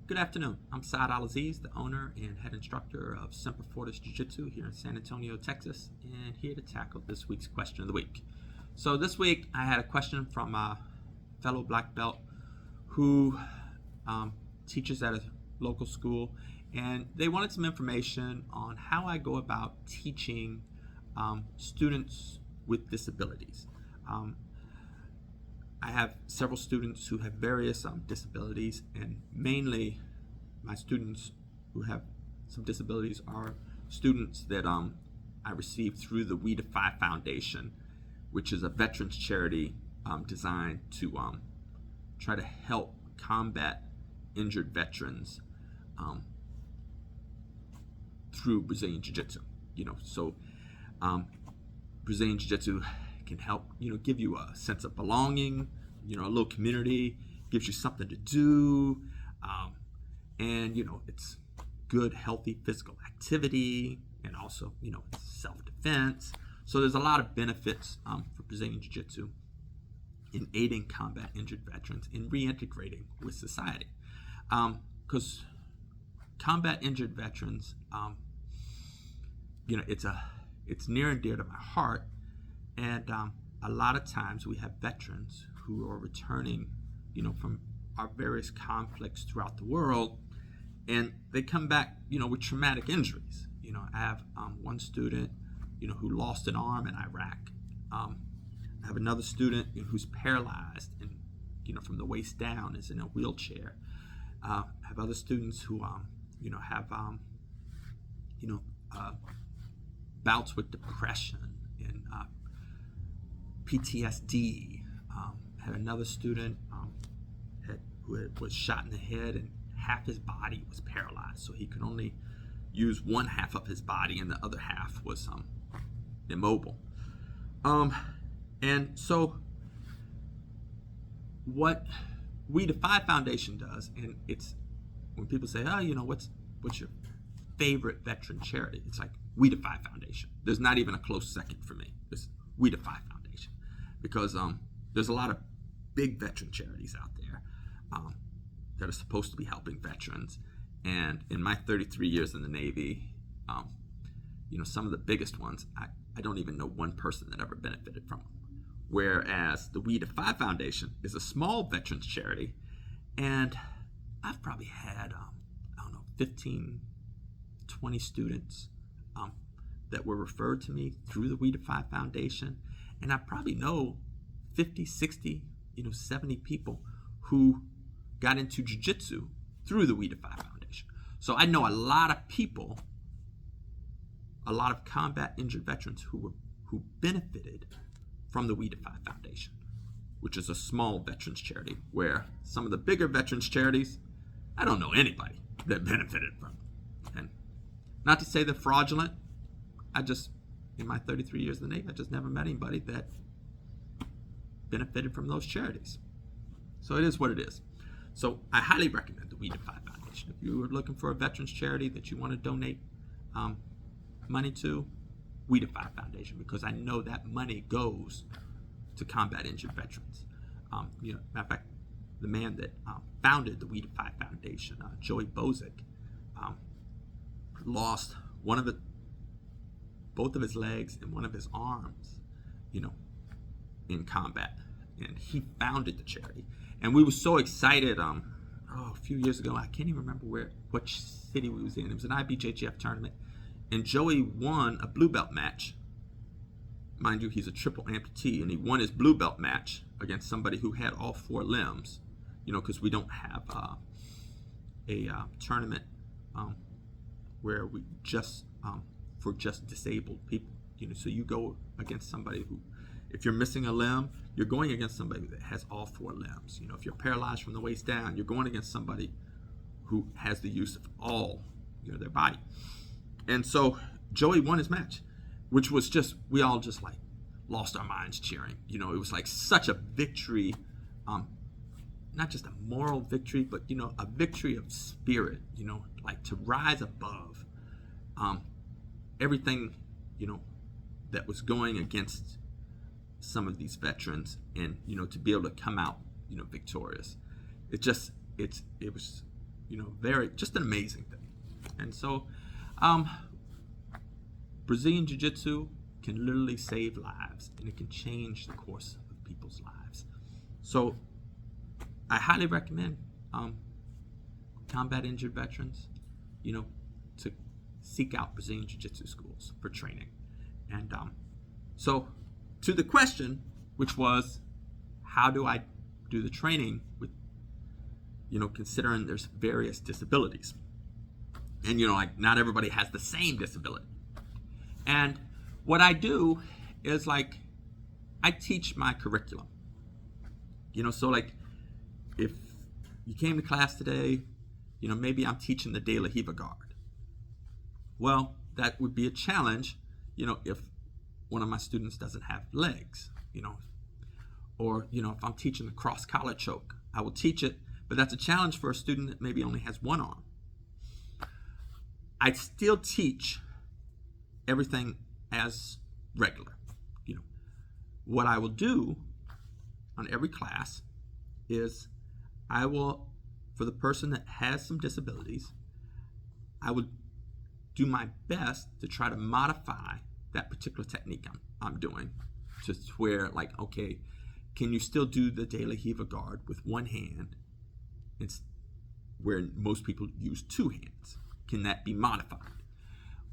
Good afternoon. I'm Saad Al-Aziz, the owner and head instructor of Semper Fortis Jiu Jitsu here in San Antonio, Texas, and here to tackle this week's question of the week. So this week I had a question from a fellow black belt who teaches at a local school, and they wanted some information on how I go about teaching students with disabilities. I have several students who have various disabilities, and mainly my students who have some disabilities are students that I received through the We Defy Foundation, which is a veterans charity designed to try to help combat injured veterans through Brazilian Jiu Jitsu. Brazilian Jiu Jitsu can help, give you a sense of belonging, a little community, gives you something to do, and it's good, healthy physical activity, and also, self-defense. So there's a lot of benefits for Brazilian Jiu Jitsu in aiding combat injured veterans in reintegrating with society, because combat injured veterans, it's near and dear to my heart. And a lot of times we have veterans who are returning, from our various conflicts throughout the world, and they come back, with traumatic injuries. I have one student, who lost an arm in Iraq. I have another student who's paralyzed and, from the waist down is in a wheelchair. I have other students who, have, bouts with depression and PTSD. I had another student who was shot in the head and half his body was paralyzed, so he could only use one half of his body and the other half was immobile. And so what We Defy Foundation does, and it's when people say, what's your favorite veteran charity? It's like We Defy Foundation. There's not even a close second for me. It's We Defy Foundation, because there's a lot of big veteran charities out there that are supposed to be helping veterans. And in my 33 years in the Navy, some of the biggest ones, I don't even know one person that ever benefited from them. Whereas the We Defy Foundation is a small veterans charity, and I've probably had, 15, 20 students that were referred to me through the We Defy Foundation, and I probably know 50, 60, 70 people who got into jiu-jitsu through the We Defy Foundation. So I know a lot of people, a lot of combat injured veterans who benefited from the We Defy Foundation, which is a small veterans charity, where some of the bigger veterans charities, I don't know anybody that benefited from it. And not to say they're fraudulent, in my 33 years in the Navy, I just never met anybody that benefited from those charities. So it is what it is. So I highly recommend the We Defy Foundation. If you are looking for a veterans charity that you want to donate money to, We Defy Foundation, because I know that money goes to combat injured veterans. Matter of fact, the man that founded the We Defy Foundation, Joey Bozick, lost both of his legs and one of his arms, in combat, and he founded the charity. And we were so excited. A few years ago, I can't even remember which city we was in. It was an IBJJF tournament, and Joey won a blue belt match. Mind you, he's a triple amputee, and he won his blue belt match against somebody who had all four limbs. Because we don't have a tournament where we just for just disabled people. So you go against somebody who, if you're missing a limb, you're going against somebody that has all four limbs. If you're paralyzed from the waist down, you're going against somebody who has the use of all, their body. And so Joey won his match, which was we all just like lost our minds cheering. It was like such a victory, not just a moral victory, but a victory of spirit. Like to rise above everything, that was going against some of these veterans, and to be able to come out victorious. It was just an amazing thing. And so, Brazilian Jiu Jitsu can literally save lives, and it can change the course of people's lives. So, I highly recommend combat injured veterans, to seek out Brazilian Jiu Jitsu schools for training. And so, to the question, which was, how do I do the training with, considering there's various disabilities, and not everybody has the same disability. And what I do is I teach my curriculum. So if you came to class today, maybe I'm teaching the De La Riva guard. Well, that would be a challenge, if one of my students doesn't have legs, or if I'm teaching the cross collar choke, I will teach it, but that's a challenge for a student that maybe only has one arm. I still teach everything as regular. What I will do on every class is I will, for the person that has some disabilities, I would do my best to try to modify that particular technique I'm doing to where, okay, can you still do the De La Riva guard with one hand? It's where most people use two hands. Can that be modified?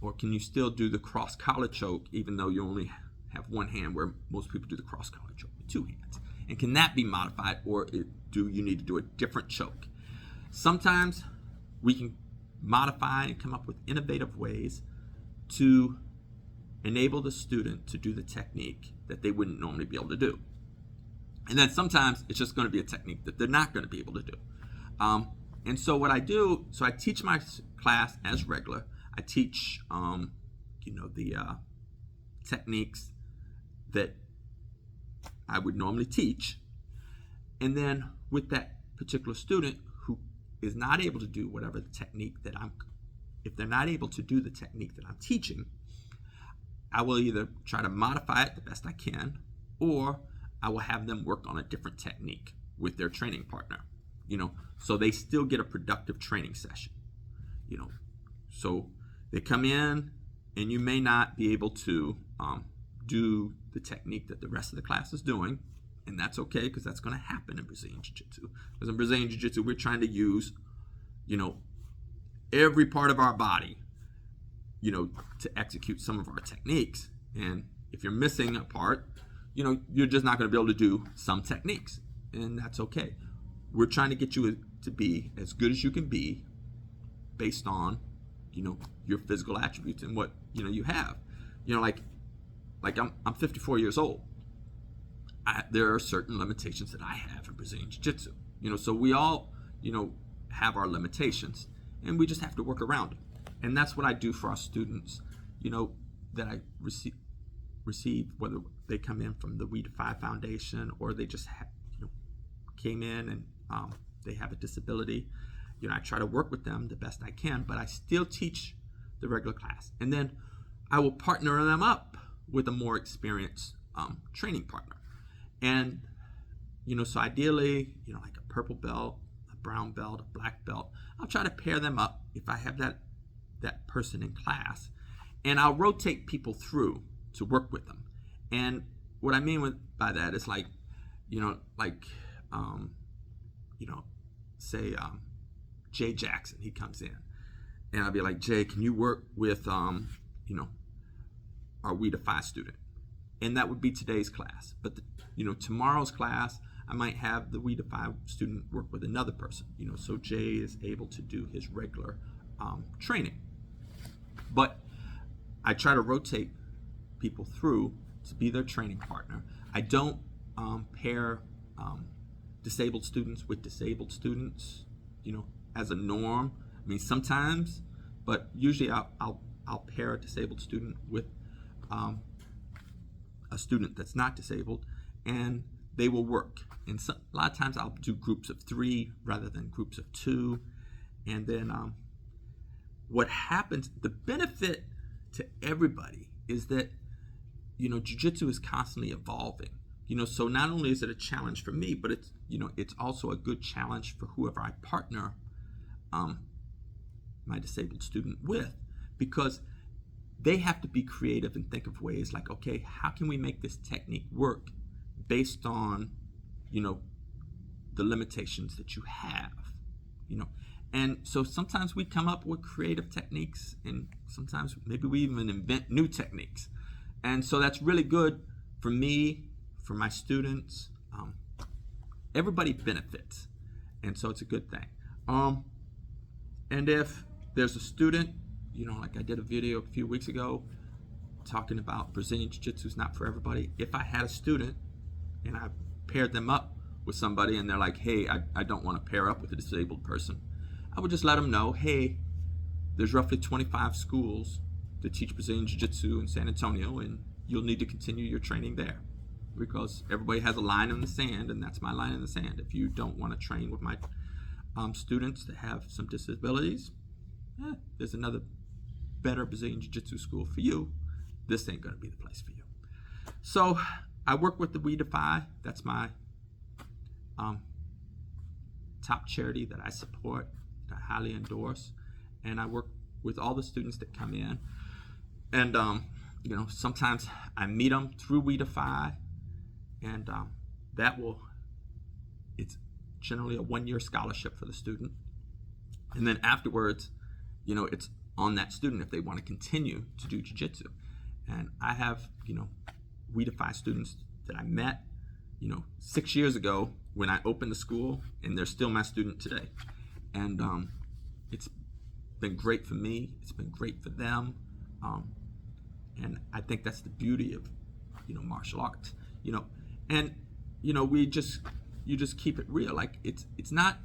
Or can you still do the cross collar choke even though you only have one hand, where most people do the cross collar choke with two hands? And can that be modified, or do you need to do a different choke? Sometimes we can modify and come up with innovative ways to enable the student to do the technique that they wouldn't normally be able to do. And then sometimes it's just going to be a technique that they're not going to be able to do. And so what I do, so I teach my class as regular. I teach, the techniques that I would normally teach. And then with that particular student who is not able to do whatever the technique if they're not able to do the technique that I'm teaching, I will either try to modify it the best I can, or I will have them work on a different technique with their training partner, so they still get a productive training session, So they come in, and you may not be able to do the technique that the rest of the class is doing, and that's okay, because that's going to happen in Brazilian Jiu Jitsu. Because in Brazilian Jiu Jitsu, we're trying to use, every part of our body, to execute some of our techniques. And if you're missing a part, you're just not going to be able to do some techniques, and that's okay. We're trying to get you to be as good as you can be based on, your physical attributes and what, you have. I'm 54 years old. There are certain limitations that I have in Brazilian Jiu Jitsu. So we all, have our limitations, and we just have to work around them. And that's what I do for our students, that I receive, whether they come in from the We Defy Foundation or they just came in and they have a disability. I try to work with them the best I can, but I still teach the regular class. And then I will partner them up with a more experienced training partner. And, so ideally, like a purple belt, a brown belt, a black belt, I'll try to pair them up if I have that person in class. And I'll rotate people through to work with them. And what I mean by that is say Jay Jackson, he comes in, and I'll be like, Jay, can you work with our We Defy student? And that would be today's class. But tomorrow's class, I might have the We Defy student work with another person, so Jay is able to do his regular training. But I try to rotate people through to be their training partner. I don't pair disabled students with disabled students, as a norm. I mean, sometimes, but usually I'll pair a disabled student with a student that's not disabled, and they will work. And a lot of times I'll do groups of 3 rather than groups of 2. And then what happens, the benefit to everybody is that, jiu-jitsu is constantly evolving. So not only is it a challenge for me, but it's also a good challenge for whoever I partner my disabled student with, because they have to be creative and think of ways like, okay, how can we make this technique work based on, the limitations that you have, And so sometimes we come up with creative techniques, and sometimes maybe we even invent new techniques. And so that's really good for me, for my students. Everybody benefits. And so it's a good thing. And if there's a student, like I did a video a few weeks ago talking about Brazilian Jiu Jitsu is not for everybody. If I had a student and I paired them up with somebody and they're like, hey, I don't want to pair up with a disabled person, I would just let them know, hey, there's roughly 25 schools that teach Brazilian Jiu Jitsu in San Antonio, and you'll need to continue your training there, because everybody has a line in the sand, and that's my line in the sand. If you don't want to train with my students that have some disabilities, there's another better Brazilian Jiu Jitsu school for you. This ain't going to be the place for you. So I work with the We Defy. That's my top charity that I support, that I highly endorse. And I work with all the students that come in. And, sometimes I meet them through We Defy. And it's generally a 1-year scholarship for the student. And then afterwards, it's on that student if they want to continue to do jiu-jitsu. And I have, We Defy students that I met, 6 years ago when I opened the school, and they're still my student today. And it's been great for me. It's been great for them. And I think that's the beauty of, martial arts, and, you just keep it real. Like, it's not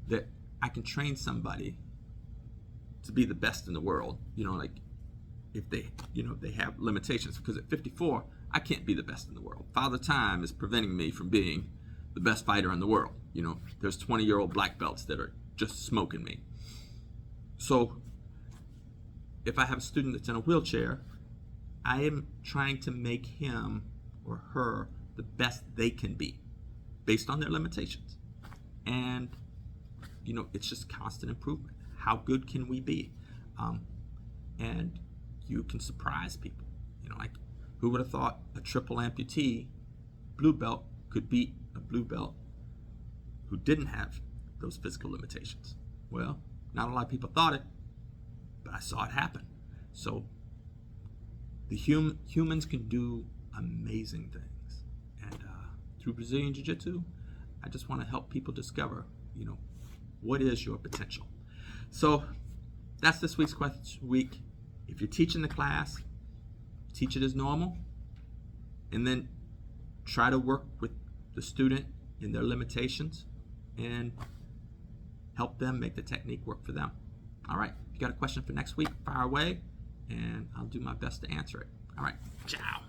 that I can train somebody to be the best in the world, like if they, they have limitations, because at 54, I can't be the best in the world. Father Time is preventing me from being the best fighter in the world. There's 20-year-old black belts that are just smoking me. So if I have a student that's in a wheelchair, I am trying to make him or her the best they can be based on their limitations. And, it's just constant improvement. How good can we be? And you can surprise people. Like, who would have thought a triple amputee blue belt could beat a blue belt who didn't have those physical limitations? Well, not a lot of people thought it, but I saw it happen. So the humans can do amazing things. And through Brazilian Jiu Jitsu, I just want to help people discover, what is your potential. So that's this week's question week. If you're teaching the class, teach it as normal, and then try to work with the student in their limitations and help them make the technique work for them. All right, if you got a question for next week, fire away, and I'll do my best to answer it. All right, ciao.